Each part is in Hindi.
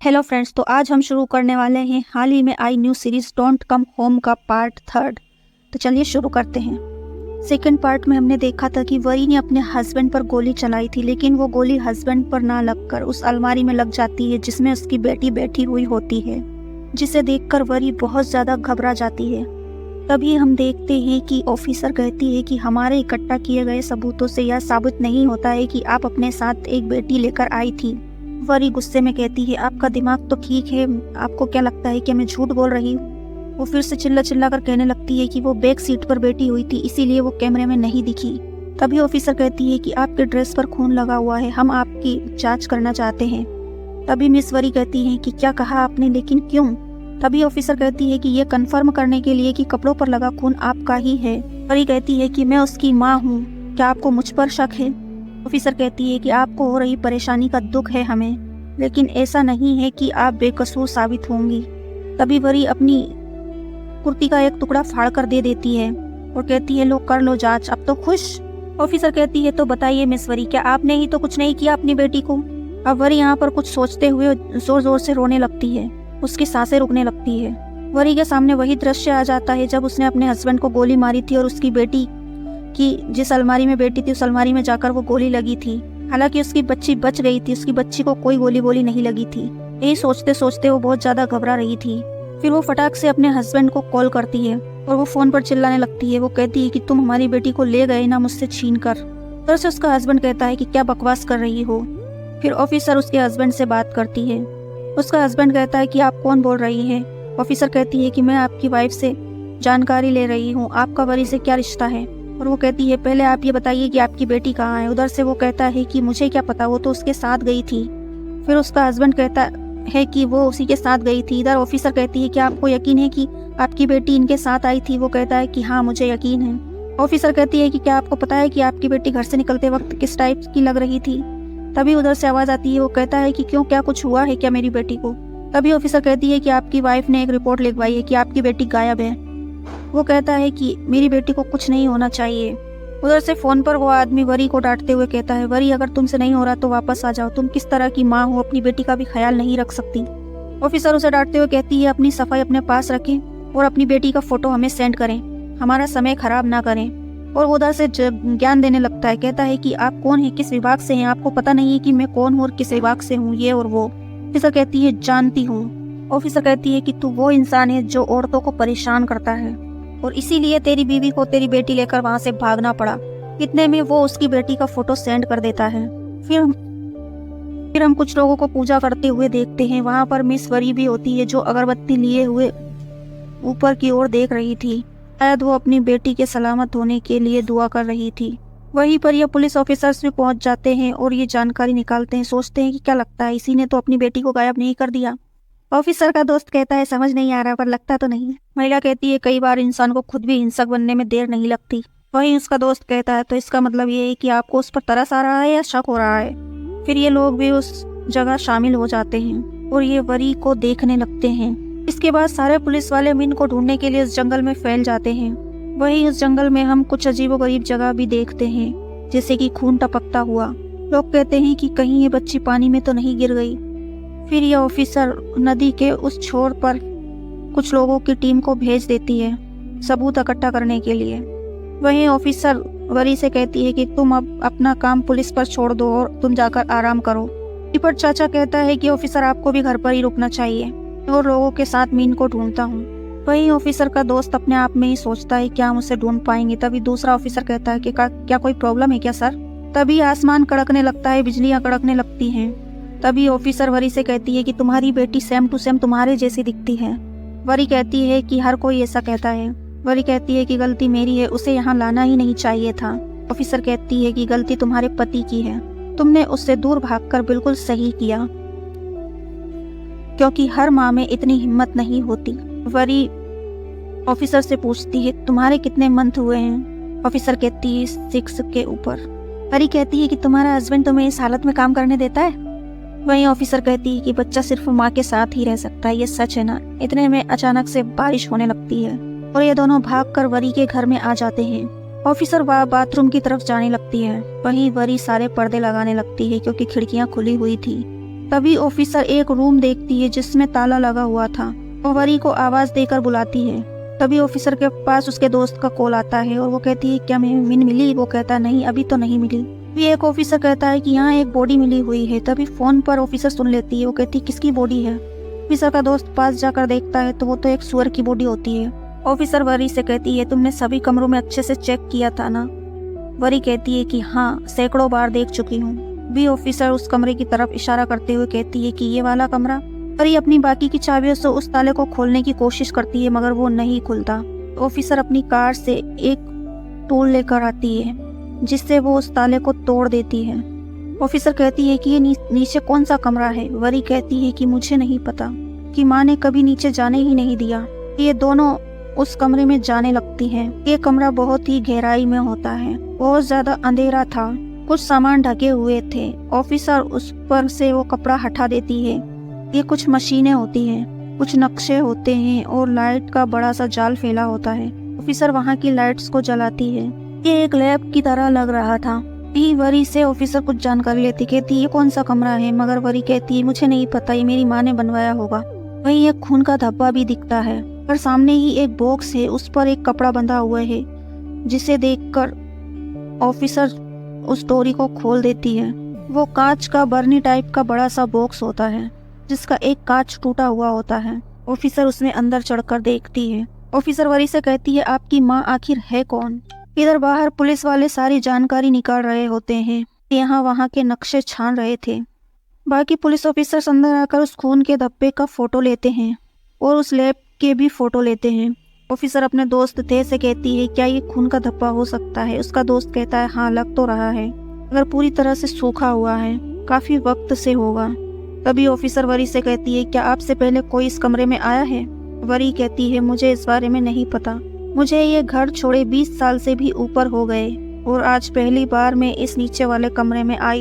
हेलो फ्रेंड्स, तो आज हम शुरू करने वाले हैं हाल ही में I knew series don't come home का पार्ट 3। तो चलिए शुरू करते हैं। सेकंड पार्ट में हमने देखा था कि वरी ने अपने हस्बैंड पर गोली चलाई थी, लेकिन वो गोली हस्बैंड पर ना लगकर उस अलमारी में लग जाती है जिसमें उसकी बेटी बैठी हुई होती है, जिसे देखकर वरी बहुत ज़्यादा घबरा जाती है। तभी हम देखते हैं कि ऑफिसर कहती है कि हमारे इकट्ठा किए गए सबूतों से यह साबित नहीं होता है कि आप अपने साथ एक बेटी लेकर आई थी। वरी गुस्से में कहती है, आपका दिमाग तो ठीक है, आपको क्या लगता है कि मैं झूठ बोल रही हूँ। वो फिर से चिल्ला चिल्ला कर कहने लगती है कि वो बैक सीट पर बैठी हुई थी, इसीलिए वो कैमरे में नहीं दिखी। तभी ऑफिसर कहती है कि आपके ड्रेस पर खून लगा हुआ है, हम आपकी जांच करना चाहते हैं। तभी मिस वरी कहती है कि क्या कहा आपने, लेकिन क्यों? तभी ऑफिसर कहती है कि ये कंफर्म करने के लिए कि कपड़ों पर लगा खून आपका ही है। वरी कहती है कि मैं उसकी माँ हूँ, क्या आपको मुझ पर शक है? ऑफिसर कहती है कि आपको हो रही परेशानी का दुख है हमें, लेकिन ऐसा नहीं है कि आप बेकसूर साबित होंगी। तभी वरी अपनी कुर्ती का एक टुकड़ा फाड़ कर दे देती है और कहती है, लो कर लो जांच, अब तो खुश। ऑफिसर कहती है, तो बताइए मिस वरी, क्या आपने ही तो कुछ नहीं किया अपनी बेटी को? अब वरी यहाँ पर कुछ सोचते हुए जोर जोर से रोने लगती है, उसकी सांसें रुकने लगती है। वरी के सामने वही दृश्य आ जाता है जब उसने अपने हस्बैंड को गोली मारी थी और उसकी बेटी कि जिस अलमारी में बैठी थी उस अलमारी में जाकर वो गोली लगी थी। हालांकि उसकी बच्ची बच गई थी, उसकी बच्ची को कोई गोली नहीं लगी थी। यही सोचते सोचते वो बहुत ज्यादा घबरा रही थी। फिर वो फटाक से अपने हस्बैंड को कॉल करती है और वो फोन पर चिल्लाने लगती है। वो कहती है कि तुम हमारी बेटी को ले गए ना, मुझसे छीन कर। उधर से उसका हस्बैंड कहता है कि क्या बकवास कर रही हो। फिर ऑफिसर उसके हस्बैंड से बात करती है। उसका हस्बैंड कहता है कि आप कौन बोल रही है? ऑफिसर कहती है कि मैं आपकी वाइफ से जानकारी ले रही हूँ, आपका वरी से क्या रिश्ता है? और वो कहती है, पहले आप ये बताइए कि आपकी बेटी कहाँ है? उधर से वो कहता है कि मुझे क्या पता, वो तो उसके साथ गई थी। फिर उसका हस्बैंड कहता है कि वो उसी के साथ गई थी। इधर ऑफिसर कहती है कि आपको यकीन है कि आपकी बेटी इनके साथ आई थी? वो कहता है कि हाँ, मुझे यकीन है। ऑफिसर कहती है कि क्या आपको पता है कि आपकी बेटी घर से निकलते वक्त किस टाइप की लग रही थी? तभी उधर से आवाज आती है। वो कहता है कि क्यों, क्या कुछ हुआ है क्या मेरी बेटी को? तभी ऑफिसर कहती है कि आपकी वाइफ ने एक रिपोर्ट लिखवाई है कि आपकी बेटी गायब है। वो कहता है कि मेरी बेटी को कुछ नहीं होना चाहिए। उधर से फोन पर वो आदमी वरी को डांटते हुए कहता है, वरी अगर तुमसे नहीं हो रहा तो वापस आ जाओ, तुम किस तरह की माँ हो, अपनी बेटी का भी ख्याल नहीं रख सकती। ऑफिसर उसे डांटते हुए कहती है, अपनी सफाई अपने पास रखें और अपनी बेटी का फोटो हमें सेंड करें, हमारा समय खराब ना करें। और उधर से ज्ञान देने लगता है, कहता है कि आप कौन है, किस विभाग से हैं, आपको पता नहीं है कि मैं कौन हूँ और किस विभाग से हूँ, ये और वो। ऑफिसर कहती है, जानती हूँ। ऑफिसर कहती है कि तू वो इंसान है जो औरतों को परेशान करता है और इसीलिए तेरी बीवी को तेरी बेटी लेकर वहां से भागना पड़ा। इतने में वो उसकी बेटी का फोटो सेंड कर देता है। फिर हम कुछ लोगों को पूजा करते हुए देखते हैं। वहां पर मिस वरी भी होती है जो अगरबत्ती लिए हुए ऊपर की ओर देख रही थी। शायद वो अपनी बेटी के सलामत होने के लिए दुआ कर रही थी। वहीं पर ये पुलिस ऑफिसर्स भी पहुंच जाते हैं और ये जानकारी निकालते हैं। सोचते हैं कि क्या लगता है, इसी ने तो अपनी बेटी को गायब नहीं कर दिया। ऑफिसर का दोस्त कहता है, समझ नहीं आ रहा, पर लगता तो नहीं। महिला कहती है, कई बार इंसान को खुद भी हिंसक बनने में देर नहीं लगती। वहीं उसका दोस्त कहता है, तो इसका मतलब ये है कि आपको उस पर तरस आ रहा है या शक हो रहा है। फिर ये लोग भी उस जगह शामिल हो जाते हैं और ये वरी को देखने लगते हैं। इसके बाद सारे पुलिस वाले मिन को ढूंढने के लिए उस जंगल में फैल जाते हैं। वहीं उस जंगल में हम कुछ अजीबोगरीब जगह भी देखते हैं, जैसे कि खून टपकता हुआ। लोग कहते हैं कि कहीं ये बच्ची पानी में तो नहीं गिर गई। फिर यह ऑफिसर नदी के उस छोर पर कुछ लोगों की टीम को भेज देती है सबूत इकट्ठा करने के लिए। वहीं ऑफिसर वरी से कहती है कि तुम अब अपना काम पुलिस पर छोड़ दो और तुम जाकर आराम करो। पर चाचा कहता है कि ऑफिसर आपको भी घर पर ही रुकना चाहिए और लोगों के साथ मीन को ढूंढता हूँ। वहीं ऑफिसर का दोस्त अपने आप में ही सोचता है क्या हम उसे ढूंढ पाएंगे। तभी दूसरा ऑफिसर कहता है कि क्या कोई प्रॉब्लम है क्या सर? तभी आसमान कड़कने लगता है, बिजलियां कड़कने लगती हैं। तभी ऑफिसर वरी से कहती है कि तुम्हारी बेटी सेम टू सेम तुम्हारे जैसी दिखती है। वरी कहती है कि हर कोई ऐसा कहता है। वरी कहती है कि गलती मेरी है, उसे यहाँ लाना ही नहीं चाहिए था। ऑफिसर कहती है कि गलती तुम्हारे पति की है, तुमने उससे दूर भागकर बिल्कुल सही किया, क्योंकि हर माँ में इतनी हिम्मत नहीं होती। वरी ऑफिसर से पूछती है, तुम्हारे कितने मंथ हुए हैं? ऑफिसर कहती है 6 के ऊपर। वरी कहती है कि तुम्हारा हस्बैंड तुम्हें इस हालत में काम करने देता है? वहीं ऑफिसर कहती है कि बच्चा सिर्फ माँ के साथ ही रह सकता है, ये सच है ना? इतने में अचानक से बारिश होने लगती है और ये दोनों भागकर वरी के घर में आ जाते हैं। ऑफिसर बाथरूम की तरफ जाने लगती है। वहीं वरी सारे पर्दे लगाने लगती है क्योंकि खिड़कियां खुली हुई थी। तभी ऑफिसर एक रूम देखती है जिसमें ताला लगा हुआ था और वरी को आवाज देकर बुलाती है। तभी ऑफिसर के पास उसके दोस्त का कॉल आता है और वो कहती है क्या मिन मिली? वो कहता नहीं, अभी तो नहीं मिली। भी एक ऑफिसर कहता है कि यहाँ एक बॉडी मिली हुई है। तभी फोन पर ऑफिसर सुन लेती है। वो कहती है किसकी बॉडी है? ऑफिसर का दोस्त पास जाकर देखता है तो वो तो एक सुअर की बॉडी होती है। ऑफिसर वरी से कहती है तुमने सभी कमरों में अच्छे से चेक किया था ना? वरी कहती है कि हाँ, सैकड़ों बार देख चुकी हूँ। भी ऑफिसर उस कमरे की तरफ इशारा करते हुए कहती है कि ये वाला कमरा। वरी अपनी बाकी की चाबियों से उस ताले को खोलने की कोशिश करती है मगर वो नहीं खुलता। ऑफिसर अपनी कार से एक टूल लेकर आती है जिससे वो उस ताले को तोड़ देती है। ऑफिसर कहती है कि ये नीचे कौन सा कमरा है? वरी कहती है कि मुझे नहीं पता, कि माँ ने कभी नीचे जाने ही नहीं दिया। ये दोनों उस कमरे में जाने लगती हैं। ये कमरा बहुत ही गहराई में होता है, बहुत ज्यादा अंधेरा था, कुछ सामान ढके हुए थे। ऑफिसर उस पर से वो कपड़ा हटा देती है। ये कुछ मशीनें होती हैं, कुछ नक्शे होते हैं और लाइट का बड़ा सा जाल फैला होता है। ऑफिसर वहाँ की लाइट्स को जलाती है। ये एक लैब की तरह लग रहा था। वरी से ऑफिसर कुछ जानकारी लेती, कहती ये कौन सा कमरा है? मगर वरी कहती है मुझे नहीं पता, ये मेरी माँ ने बनवाया होगा। वहीं एक खून का धब्बा भी दिखता है और सामने ही एक बॉक्स है, उस पर एक कपड़ा बंधा हुआ है जिसे देखकर ऑफिसर उस डोरी को खोल देती है। वो कांच का बर्नी टाइप का बड़ा सा बॉक्स होता है जिसका एक कांच टूटा हुआ होता है। ऑफिसर उसमें अंदर चढ़कर देखती है। ऑफिसर वरी से कहती है आपकी माँ आखिर है कौन? इधर बाहर पुलिस वाले सारी जानकारी निकाल रहे होते हैं, यहाँ वहाँ के नक्शे छान रहे थे। बाकी पुलिस ऑफिसर्स अंदर आकर उस खून के धब्बे का फोटो लेते हैं और उस लैब के भी फोटो लेते हैं। ऑफिसर अपने दोस्त थे से कहती है क्या ये खून का धब्बा हो सकता है? उसका दोस्त कहता है हाँ, लग तो रहा है, अगर पूरी तरह से सूखा हुआ है काफी वक्त से होगा। तभी ऑफिसर वरी से कहती है क्या आपसे पहले कोई इस कमरे में आया है? वरी कहती है मुझे इस बारे में नहीं पता, मुझे ये घर छोड़े 20 साल से भी ऊपर हो गए और आज पहली बार मैं इस नीचे वाले कमरे में आई।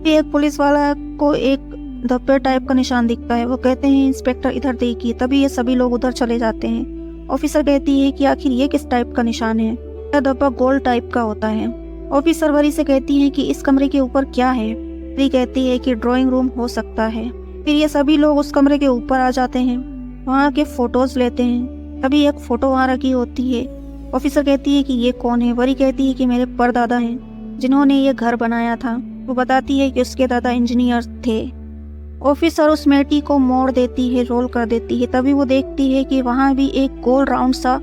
एक पुलिस वाला को एक धब्बे टाइप का निशान दिखता है। वो कहते हैं इंस्पेक्टर इधर देखिए। तभी ये सभी लोग उधर चले जाते हैं। ऑफिसर कहती है कि आखिर ये किस टाइप का निशान है? यह धब्बा गोल टाइप का होता है। ऑफिसर वरी से कहती है कि इस कमरे के ऊपर क्या है? वरी कहती है कि ड्राइंग रूम हो सकता है। फिर ये सभी लोग उस कमरे के ऊपर आ जाते हैं, वहाँ के फोटोज लेते हैं। तभी एक फोटो वहाँ रखी होती है। ऑफिसर कहती है कि ये कौन है? वरी कहती है कि मेरे परदादा हैं जिन्होंने ये घर बनाया था। वो बताती है कि उसके दादा इंजीनियर थे। ऑफिसर उस मेटी को मोड़ देती है, रोल कर देती है। तभी वो देखती है कि वहाँ भी एक गोल राउंड सा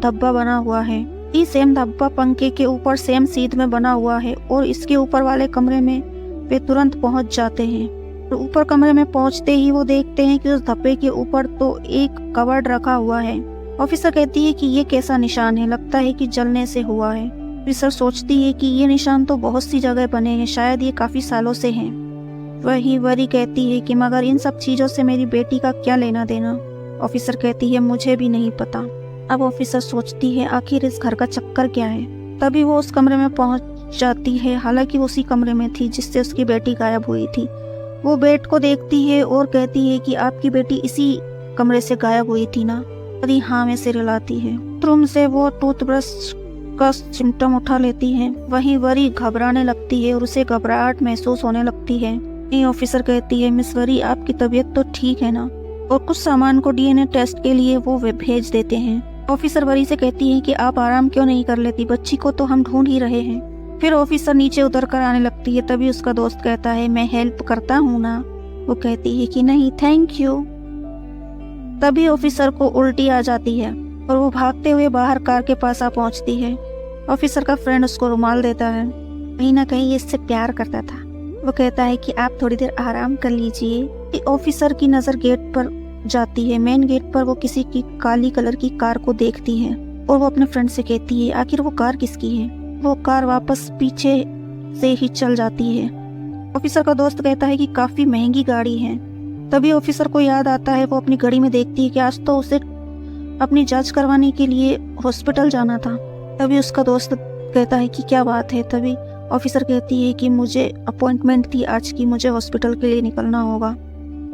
धब्बा बना हुआ है। ये सेम धब्बा पंखे के ऊपर सेम सीध में बना हुआ है और इसके ऊपर वाले कमरे में वे तुरंत पहुंच जाते हैं। तो ऊपर कमरे में पहुंचते ही वो देखते हैं कि उस धब्बे के ऊपर तो एक कवर्ड रखा हुआ है। ऑफिसर कहती है कि ये कैसा निशान है? लगता है कि जलने से हुआ है। ऑफिसर सोचती है कि ये निशान तो बहुत सी जगह बने हैं, शायद ये काफी सालों से हैं। वही वरी कहती है कि मगर इन सब चीजों से मेरी बेटी का क्या लेना देना? ऑफिसर कहती है मुझे भी नहीं पता। अब ऑफिसर सोचती है आखिर इस घर का चक्कर क्या है। तभी वो उस कमरे में पहुंच जाती है, हालांकि वो उसी कमरे में थी जिससे उसकी बेटी गायब हुई थी। वो बेट को देखती है और कहती है कि आपकी बेटी इसी कमरे से गायब हुई थी ना? वरी हाँ में सिर हिलाती है। रूम से वो टूथब्रश का सिम्टम उठा लेती है। वहीं वरी घबराने लगती है और उसे घबराहट महसूस होने लगती है। ऑफिसर कहती है मिस वरी आपकी तबीयत तो ठीक है ना? और कुछ सामान को डीएनए टेस्ट के लिए वो भेज देते हैं। ऑफिसर वरी से कहती है कि आप आराम क्यों नहीं कर लेती? बच्ची को तो हम ढूंढ ही रहे हैं। फिर ऑफिसर नीचे उतर कर आने लगती है। तभी उसका दोस्त कहता है मैं हेल्प करता हूँ ना? वो कहती है कि नहीं थैंक यू। तभी ऑफिसर को उल्टी आ जाती है और वो भागते हुए बाहर कार के पास आ पहुंचती है। ऑफिसर का फ्रेंड उसको रुमाल देता है। कहीं ना कहीं ये इससे प्यार करता था। वो कहता है कि आप थोड़ी देर आराम कर लीजिए। ऑफिसर की नजर गेट पर जाती है। मेन गेट पर वो किसी की काली कलर की कार को देखती है और वो अपने फ्रेंड से कहती है आखिर वो कार किसकी है? वो कार वापस पीछे से ही चल जाती है। ऑफिसर का दोस्त कहता है कि काफी महंगी गाड़ी है। तभी ऑफिसर को याद आता है, वो अपनी घड़ी में देखती है कि आज तो उसे अपनी जांच करवाने के लिए हॉस्पिटल जाना था। तभी उसका दोस्त कहता है कि क्या बात है? तभी ऑफिसर कहती है कि मुझे अपॉइंटमेंट थी आज की, मुझे हॉस्पिटल के लिए निकलना होगा।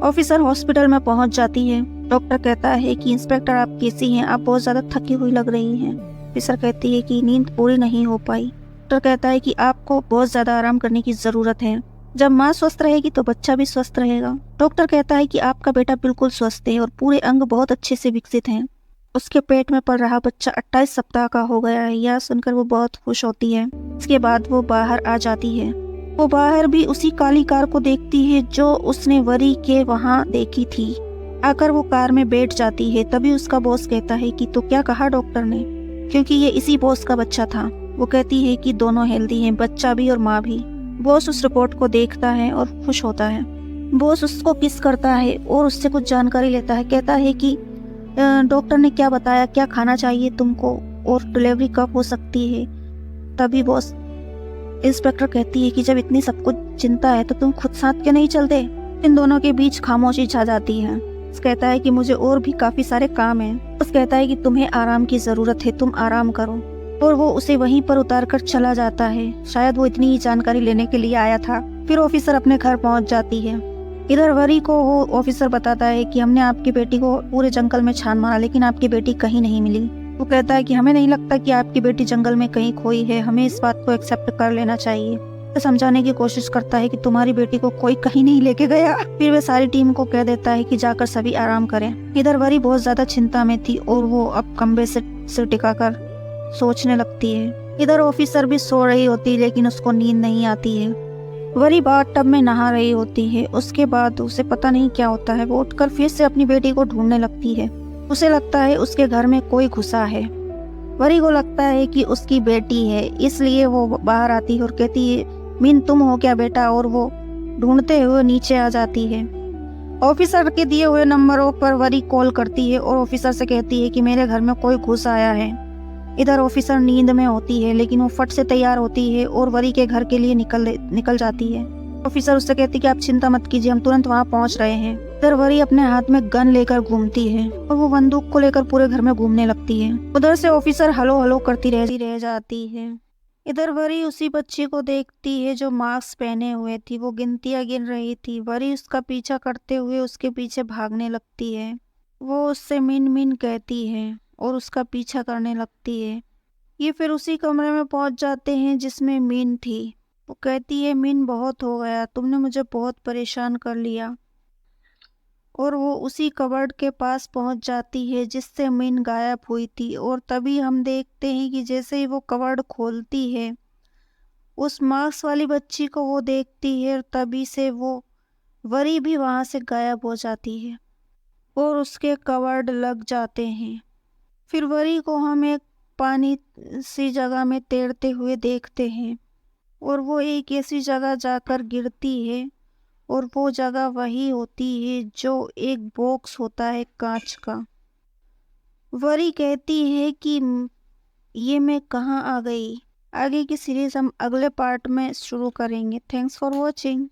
ऑफिसर हॉस्पिटल में पहुंच जाती है। डॉक्टर कहता है कि इंस्पेक्टर आप कैसी हैं? आप बहुत ज्यादा थकी हुई लग रही हैं। ऑफिसर कहती है कि नींद पूरी नहीं हो पाई। डॉक्टर कहता है कि आपको बहुत ज्यादा आराम करने की जरूरत है। जब माँ स्वस्थ रहेगी तो बच्चा भी स्वस्थ रहेगा। डॉक्टर कहता है कि आपका बेटा बिल्कुल स्वस्थ है और पूरे अंग बहुत अच्छे से विकसित हैं। उसके पेट में पल रहा बच्चा 28 सप्ताह का हो गया है। यह सुनकर वो बहुत खुश होती है। इसके बाद वो बाहर आ जाती है। वो बाहर भी उसी काली कार को देखती है जो उसने वरी के वहाँ देखी थी। आकर वो कार में बैठ जाती है। तभी उसका बॉस कहता है कि तो क्या कहा डॉक्टर ने, क्योंकि ये इसी बॉस का बच्चा था। वो कहती है कि दोनों हेल्दी हैं, बच्चा भी और माँ भी। बॉस उस रिपोर्ट को देखता है और खुश होता है। बॉस उसको किस करता है और उससे कुछ जानकारी लेता है। कहता है कि डॉक्टर ने क्या बताया, क्या खाना चाहिए तुमको और डिलीवरी कब हो सकती है। तभी बॉस इंस्पेक्टर कहती है कि जब इतनी सब कुछ चिंता है तो तुम खुद साथ क्यों नहीं चलते। इन दोनों के बीच खामोशी छा जाती है। उस कहता है कि मुझे और भी काफी सारे काम हैं। उस कहता है कि तुम्हें आराम की जरूरत है, तुम आराम करो। और वो उसे वहीं पर उतार कर चला जाता है। शायद वो इतनी ही जानकारी लेने के लिए आया था। फिर ऑफिसर अपने घर पहुंच जाती है। इधर वरी को वो ऑफिसर बताता है कि हमने आपकी बेटी को पूरे जंगल में छान मारा लेकिन आपकी बेटी कहीं नहीं मिली। वो कहता है कि हमें नहीं लगता कि आपकी बेटी जंगल में कहीं खोई है, हमें इस बात को एक्सेप्ट कर लेना चाहिए। तो समझाने की कोशिश करता है कि तुम्हारी बेटी को कोई कहीं नहीं लेके गया। फिर वे सारी टीम को कह देता है कि जाकर सभी आराम करें। इधर वरी बहुत ज्यादा चिंता में थी और वो अब खंबे से सिर टिकाकर सोचने लगती है। इधर ऑफिसर भी सो रही होती है लेकिन उसको नींद नहीं आती है। वरी बाथ टब में नहा रही होती है। उसके बाद उसे पता नहीं क्या होता है। वो उठकर फिर से अपनी बेटी को ढूंढने लगती है। उसे लगता है उसके घर में कोई घुसा है। वरी को लगता है कि उसकी बेटी है, इसलिए वो बाहर आती है और कहती है मीन तुम हो क्या बेटा, और वो ढूंढते हुए नीचे आ जाती है। ऑफिसर के दिए हुए नंबरों पर वरी कॉल करती है और ऑफिसर से कहती है कि मेरे घर में कोई घुस आया है। इधर ऑफिसर नींद में होती है लेकिन वो फट से तैयार होती है और वरी के घर के लिए निकल जाती है। ऑफिसर उससे कहती है कि आप चिंता मत कीजिए, हम तुरंत वहाँ पहुँच रहे हैं। इधर वरी अपने हाथ में गन लेकर घूमती है और वो बंदूक को लेकर पूरे घर में घूमने लगती है। उधर से ऑफिसर हलो हलो करती रह जाती है। इधर वरी उसी बच्ची को देखती है जो मास्क पहने हुए थी। वो गिनतियां गिन रही थी। वरी उसका पीछा करते हुए उसके पीछे भागने लगती है। वो उससे मिन मिन कहती है और उसका पीछा करने लगती है। ये फिर उसी कमरे में पहुंच जाते हैं जिसमें मीन थी। वो कहती है मीन बहुत हो गया, तुमने मुझे बहुत परेशान कर लिया। और वो उसी कबर्ड के पास पहुंच जाती है जिससे मीन गायब हुई थी। और तभी हम देखते हैं कि जैसे ही वो कबर्ड खोलती है उस मार्क्स वाली बच्ची को वो देखती है और तभी से वो वरी भी वहां से गायब हो जाती है और उसके कबर्ड लग जाते हैं। फिर वरी को हम एक पानी सी जगह में तैरते हुए देखते हैं और वो एक ऐसी जगह जाकर गिरती है और वो जगह वही होती है जो एक बॉक्स होता है कांच का। वरी कहती है कि ये मैं कहाँ आ गई। आगे की सीरीज हम अगले पार्ट में शुरू करेंगे। Thanks for watching.